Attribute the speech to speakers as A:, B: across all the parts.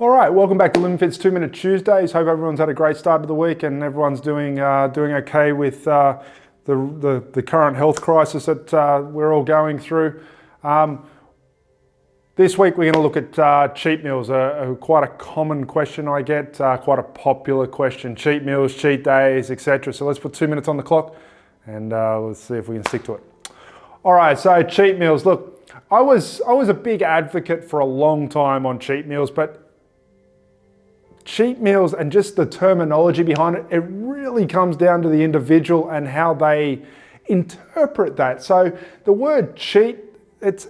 A: All right, welcome back to LimFit's 2-Minute Tuesdays. Hope everyone's had a great start to the week and everyone's doing okay with the current health crisis that we're all going through. This week we're going to look at cheat meals, quite a common question I get, quite a popular question. Cheat meals, cheat days, etc. So let's put 2 minutes on the clock and let's see if we can stick to it. All right, so cheat meals. Look, I was a big advocate for a long time on cheat meals, but cheat meals and just the terminology behind it, it really comes down to the individual and how they interpret that. So the word cheat, it's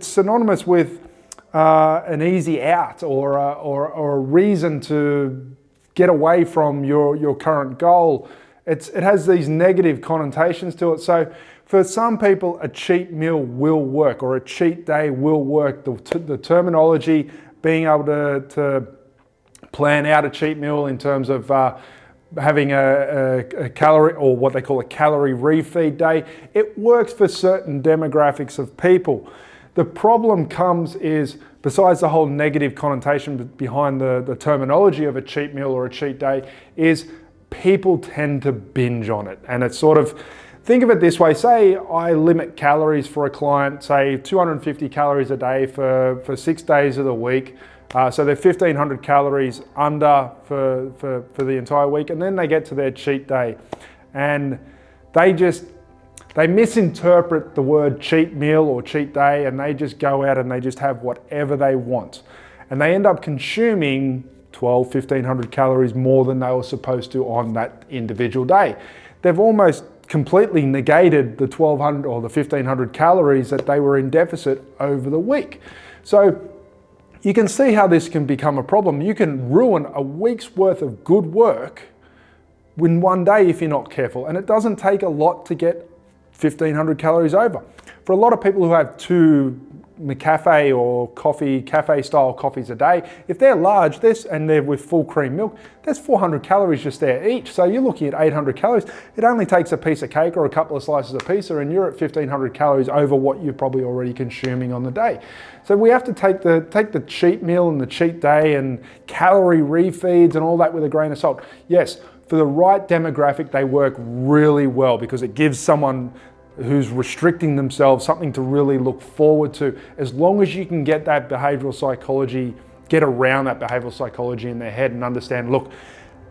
A: synonymous with an easy out or a reason to get away from your current goal. It has these negative connotations to it. So for some people, a cheat meal will work or a cheat day will work. The terminology, being able to plan out a cheat meal in terms of having a calorie, or what they call a calorie refeed day, it works for certain demographics of people. The problem comes is, besides the whole negative connotation behind the terminology of a cheat meal or a cheat day, is people tend to binge on it. And it's sort of, think of it this way, say I limit calories for a client, say 250 calories a day for 6 days of the week. So they're 1,500 calories under for the entire week, and then they get to their cheat day and they misinterpret the word cheat meal or cheat day, and they just go out and they just have whatever they want. And they end up consuming 1,500 calories more than they were supposed to on that individual day. They've almost completely negated the 1,200 or the 1,500 calories that they were in deficit over the week. So you can see how this can become a problem. You can ruin a week's worth of good work in one day if you're not careful. And it doesn't take a lot to get 1,500 calories over. For a lot of people who have 2 McCafe or cafe style coffees a day, if they're large, and they're with full cream milk, there's 400 calories just there each. So you're looking at 800 calories. It only takes a piece of cake or a couple of slices of pizza and you're at 1,500 calories over what you're probably already consuming on the day. So we have to take the cheat meal and the cheat day and calorie refeeds and all that with a grain of salt. Yes, for the right demographic, they work really well because it gives someone who's restricting themselves something to really look forward to. As long as you can get that behavioral psychology, get around that behavioral psychology in their head and understand, look,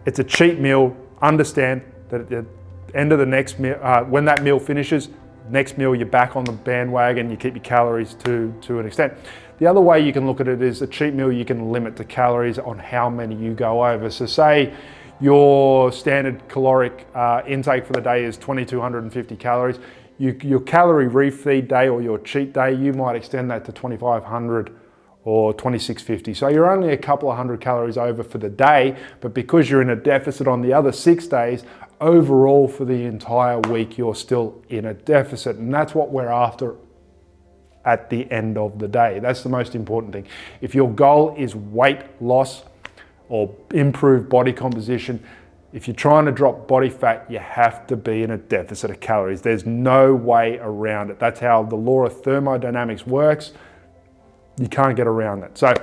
A: it's a cheat meal, understand that at the end of the next meal, when that meal finishes, next meal you're back on the bandwagon, you keep your calories to an extent. The other way you can look at it is a cheat meal, you can limit the calories on how many you go over. So say your standard caloric intake for the day is 2,250 calories. Your calorie refeed day or your cheat day, you might extend that to 2,500 or 2,650. So you're only a couple of hundred calories over for the day, but because you're in a deficit on the other 6 days, overall for the entire week, you're still in a deficit. And that's what we're after at the end of the day. That's the most important thing. If your goal is weight loss or improved body composition, if you're trying to drop body fat, you have to be in a deficit of calories. There's no way around it. That's how the law of thermodynamics works. You can't get around that. So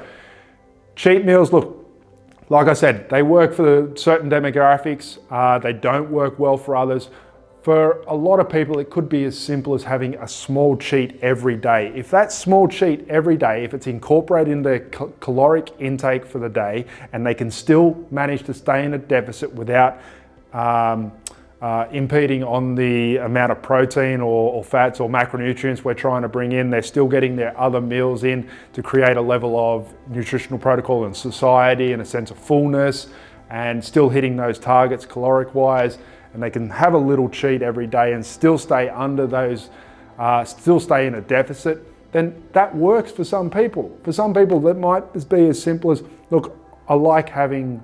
A: cheat meals, look, like I said, they work for certain demographics. They don't work well for others. For a lot of people, it could be as simple as having a small cheat every day. If that small cheat every day, if it's incorporated in their caloric intake for the day, and they can still manage to stay in a deficit without impeding on the amount of protein or fats or macronutrients we're trying to bring in, they're still getting their other meals in to create a level of nutritional protocol and satiety and a sense of fullness, and still hitting those targets caloric-wise, and they can have a little cheat every day and still stay under those, still stay in a deficit, then that works for some people. For some people, that might be as simple as, look, I like having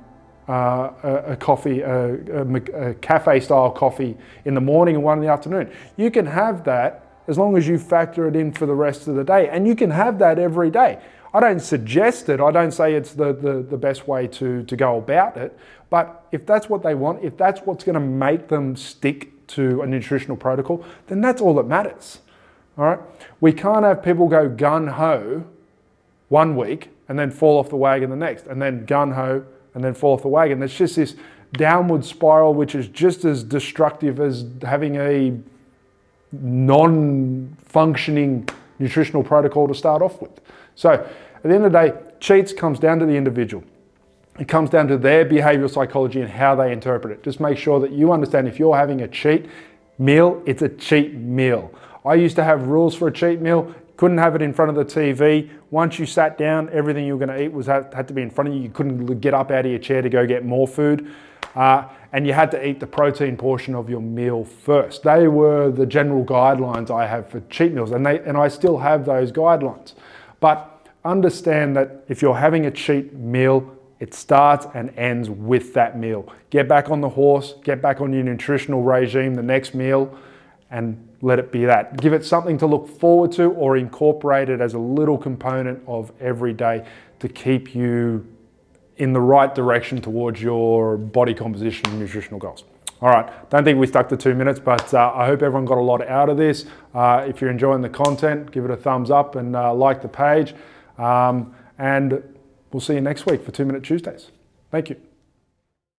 A: a coffee, a cafe-style coffee in the morning and one in the afternoon. You can have that as long as you factor it in for the rest of the day, and you can have that every day. I don't suggest it. I don't say it's the best way to go about it. But if that's what they want, if that's what's going to make them stick to a nutritional protocol, then that's all that matters. All right? We can't have people go gun-ho 1 week and then fall off the wagon the next, and then gung-ho, and then fall off the wagon. It's just this downward spiral, which is just as destructive as having a non-functioning nutritional protocol to start off with. So at the end of the day, cheats comes down to the individual. It comes down to their behavioral psychology and how they interpret it. Just make sure that you understand if you're having a cheat meal, it's a cheat meal. I used to have rules for a cheat meal. Couldn't have it in front of the TV. Once you sat down, everything you were going to eat had to be in front of you. You couldn't get up out of your chair to go get more food. And you had to eat the protein portion of your meal first. They were the general guidelines I have for cheat meals, and I still have those guidelines. But understand that if you're having a cheat meal, it starts and ends with that meal. Get back on the horse, get back on your nutritional regime the next meal, and let it be that. Give it something to look forward to, or incorporate it as a little component of every day to keep you in the right direction towards your body composition and nutritional goals. All right, don't think we stuck to 2 minutes, but I hope everyone got a lot out of this. If you're enjoying the content, give it a thumbs up and like the page. And we'll see you next week for 2 Minute Tuesdays. Thank you.